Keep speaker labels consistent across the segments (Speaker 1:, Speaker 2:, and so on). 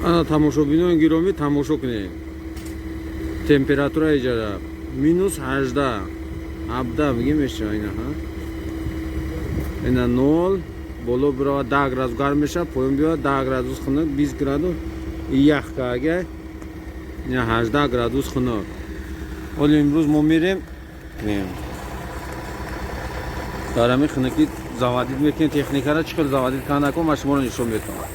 Speaker 1: ана тамошобинони гиромӣ тамошо кунед. Температураи ҷара -18 17 бигем мешава инаха. Ина 0 боло бирова 10 градус гарм меша, поён биёва 10 градус хунук, 20 градус ях кага. Ина 18 градус хунук. Оли имрӯз мо мерем. Дарами хунуки заводид мекунем, техникара чӣ хел заводид канако ма шуморо нишон метавонам.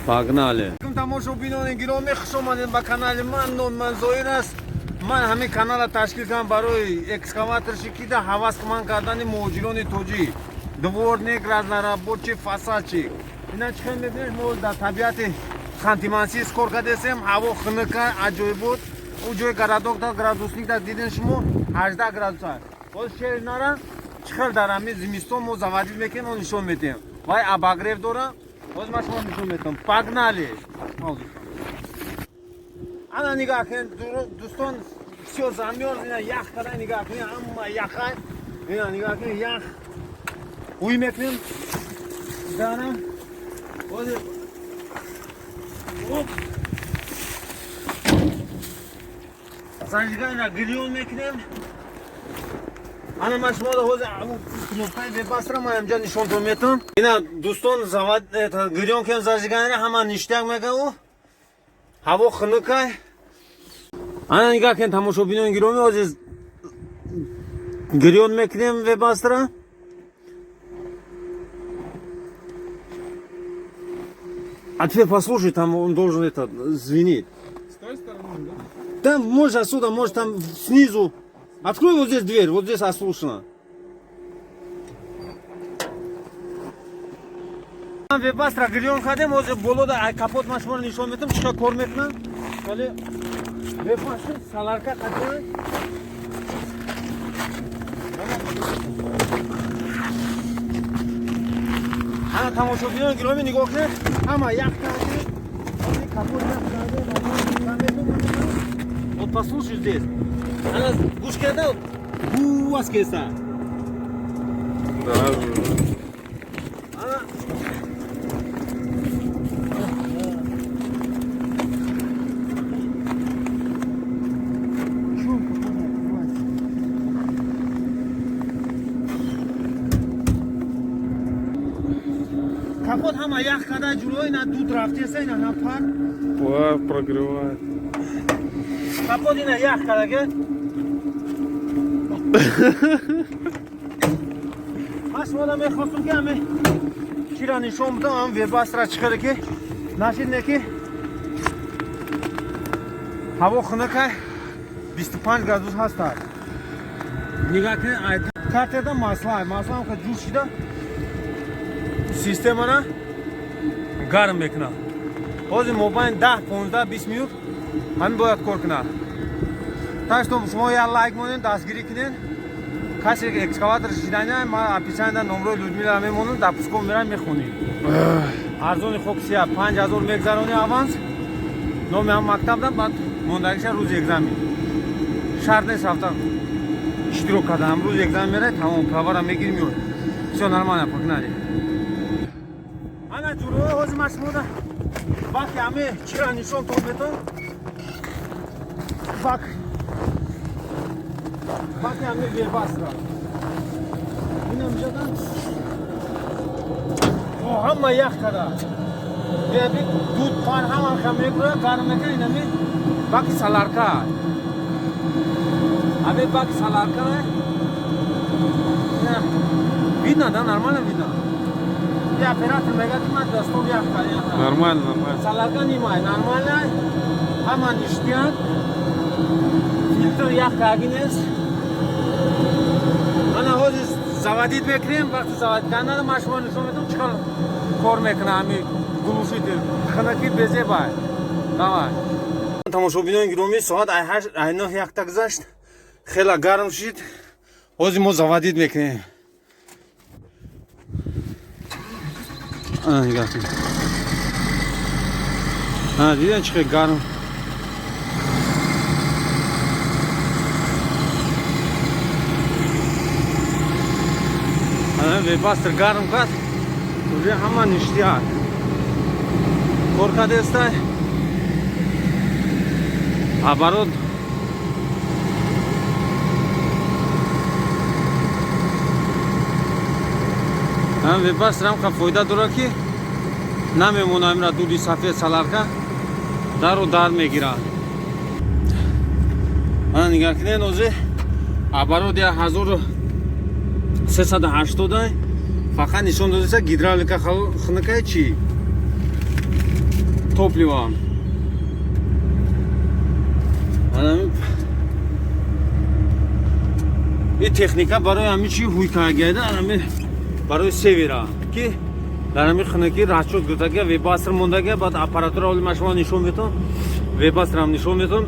Speaker 1: Погнали. Тамошобинони гиромӣ, хуш омадед ба канали ман. Номи ман Зоир аст. Ман ҳамин каналро ташкил кардам барои экскаваторши кида ҳаваскманд кардани муҳоҷирони тоҷӣ. Дворник, разнорабочий, фасадчик. Ина чӣ хел мебинед, мо дар табиати Ханти-Мансийск кор кардем. Ҳаво хунука аҷоибот. У ҷои градокда градусник да дидем шумо 18 градус аст. Боз шер инара чӣ хел дар ҳамин зимистон мо заводид мекунем, он нишон метем. Вай обогрев дора. Боз ма шумо нишон метам. Погнали. Ана нигоҳ кунед дӯстон, всё замёрз, ина ях када нигоҳ кунед, ҳама яха. Ина нигоҳ кунед, ях. Уй мекунем. Дана. Бозе. Оп. Зажига ина гильон мекунем. Ана ма шумо ҳозир кнопкаи бебастра ма инҷа нишонтон метам. Ина дӯстон завод гильон кунем зажигаро ҳама ништяк мегаву. Ҳаво хунукай. Ана нигоҳ кунед тамошобинони гиромӣ, ҳозир гильон мекунем вебастра. А теперь послушай, там он должен это звенит.
Speaker 2: С той стороны, да?
Speaker 1: Там может отсюда, может там снизу. Открой вот здесь дверь, вот здесь ослушано. Вебастра гильон кардем, ҳозир болода капот машинро нишон метам, чӣ хел кор мекунам. Вале вебастра саларка кардем. Ана тамошобинони гиромӣ нигоҳ кунед, ҳама ях кардем. Капот ях кардем. Вот послушай здесь. Она гуш када гуас кеса.
Speaker 2: Да.
Speaker 1: Она капот ҳама ях када ҷулои на дуд рафтеса ина на пар.
Speaker 2: Ой, прогревает.
Speaker 1: Капот ина ях када ке. Аш вода мехостум ки ҳаме чира нишон будам, ҳам вебастра чӣ хеле ки нашидне ки ҳаво хунукай 25 градус ҳастад. Нигоҳ кунед, картеда маслаам ка ҷур шида системана гарм мекунад. ҳозир мобайни 10-15-20 минут ҳамин бояд кор кунад. Так что шумо як лайк монед, дастгирӣ кунед. Касе экскаватор шидания, ма описанида номрои Людмила мемонам, дар пуском мерам мехонем. Арзони хоксия 5000 мегзарони аванс. Номи ҳам мактабда, баъд мондагиша рӯзи экзамен. Шарт нест рафта иштирок кардам. Рӯзи экзамен мерай, тамом правара мегирим ё. Всё нормально, погнали. Ана ҷурӯи ҳозир ма шумода вақти ҳаме чира нишон тон метон. Вақти ҳаме вебастра. Инам ҷадан. Ҳама ях када. Беби дуд пар ҳама хам мекура, гарм мекура, инами баки саларка. Абе баки саларка. Видно, да, нормально видно. Я оператор мегати ман дастон ях када.
Speaker 2: Нормально, нормально.
Speaker 1: Саларка нимай, нормально. Ҳама ништяк. Фильтр ях кагинес. Ана ҳозир заводид мекунем, вақти заводид кардам ма шумо нишон медам чӣ хел кор мекунам ҳамин глушит хунуки безебай. Давай. Тамошобинони гиромӣ, соат 9:01 гузашт. Хела гарм шид. Ҳозир мо заводид мекунем. Ана нигоҳ кунед. Ана дидем чӣ хел гарм. Вебастр гарм кард, уже ҳама ништияк. Кор кардестай. оборот вебас рамка фоида дора ки намемона имра дуди сафед саларка дару дар мегира. ана нигоҳ кунед ҳозир оборот 1380 фақат нишон додаса гидравлика хунакай чи топливо. این تکنیکا برای همین چی هوی کارگرده همین برای سیویرا که در همین خونه که راه شد گذاشته گه ویباستر مونده گه بعد اپاراتور اولی ما شما نشون میدم ویباستر هم نشون میدم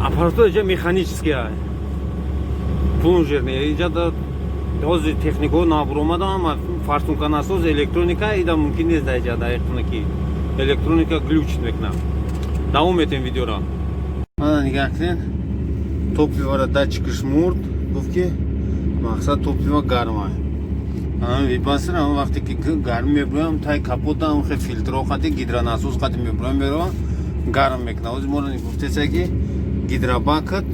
Speaker 1: اپاراتور اینجا مکانیکی است پلنجر نه اینجا دوز تکنیکو نابر اومده اما فرسونکا ناسوز الکترونیکا ایدا ممکن نیست در اینجا در خونه که الکترونیکا گلوچ میکنه. Davam etin videoda. Ana nigah qiling. Toplivora dachkish murd. Gufki maqsad toplivo garmay. Ana vibasir ham vaqti ki garm mebram tay kapotdan xe filtro qati gidronasos qati mebram bero garm mekna. O'z mo'rani guftesa ki gidrobakat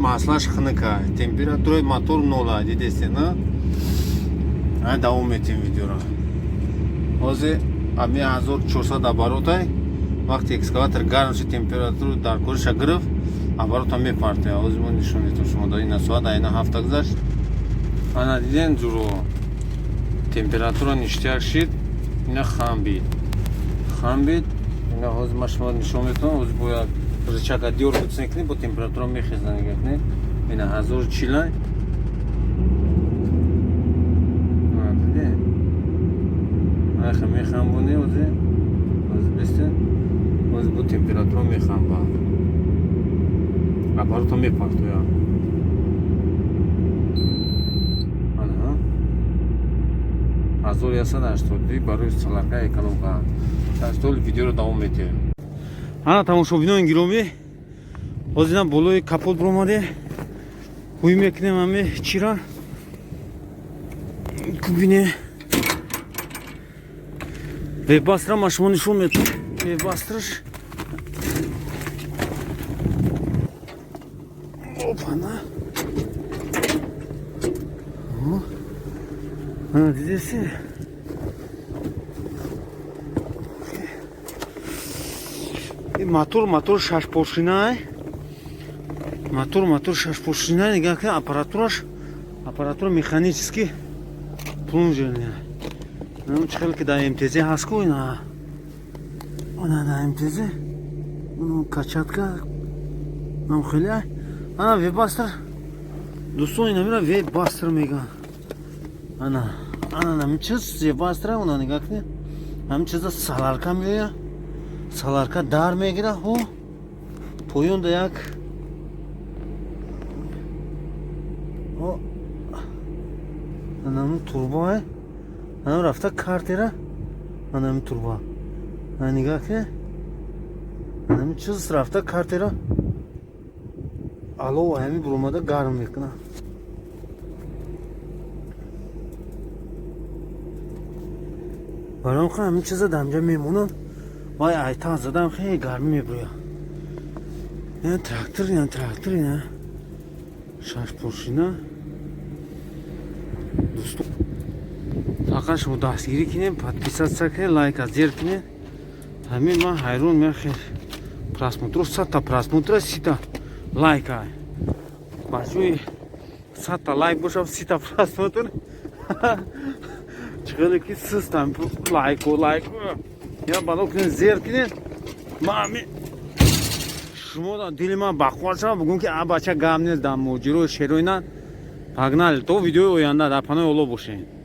Speaker 1: maslash xinaka. Temperatura motor 0 dedesena. Ana davam etin videoda. Hozir 1400 оборотай. وقتی اکسکاواتر گرم شد تمپراتور در کورش گرفت оборот هم میپرته. آزمون نشون میدم شما در این ساعت اینا هفته گذشت. انا دیدن جورو تمپراتور نشتیار شد اینا خام بید اینا از شما نشون میدم از باید رچاک دیور بتونی کنی با تمپراتور میخزن نگاه کنی اینا 1040 میخوام بونی از بستن از با تمپراتور میخوام با аппарат میپرته یا آنها 1180 برای سالارка экономка. Сейчас видео رو давом میده. ана тамошобинони гиромӣ ҳозирам болои капот бромаде ҳуй мекунем ҳаме чира кубине вебастра ма шумо нишон метавонам вебастраш опана ана дидеси мотор шашпошина мотор шашпошина нигоҳ кунед аппаратура механически плунжерная ну чхел ки да МТЗ ҳаст ку ина она да МТЗ ну качатка нам хеле ана вебастер дӯстон ина мира вебастер мегӯянд ана ҳамин чиз вебастер она нигоҳ кунед ҳамин чиза саларка меояд саларка дар мегира ҳо поён да як анамин турбо анам рафта картера анамин турбо ана нигоҳ кунед анамин чиз рафта картера алова ҳамин буромада гарм мекунад баром ха ҳамин чиза дамҷа мемонад вай айтан задам хеле гармӣ мебурӯяд ин трактор ина шашпошина дӯстон фақат шумо дастгирӣ кунед подписатсия кунед лайка зер кунед ҳамин ман ҳайрон меам хел просмотр 100 та просмотра 30 та лайка ба ҷои 100 та лайк бошад 30 та просмотр чхеле ки систам лайк я бало кунед зер кунед мами шумо дили ман бахвар шава бугум ки а бача гам нест дар моҷирои шероина пагнали то видеои оянда дар паноҳи Аллоҳ бошед.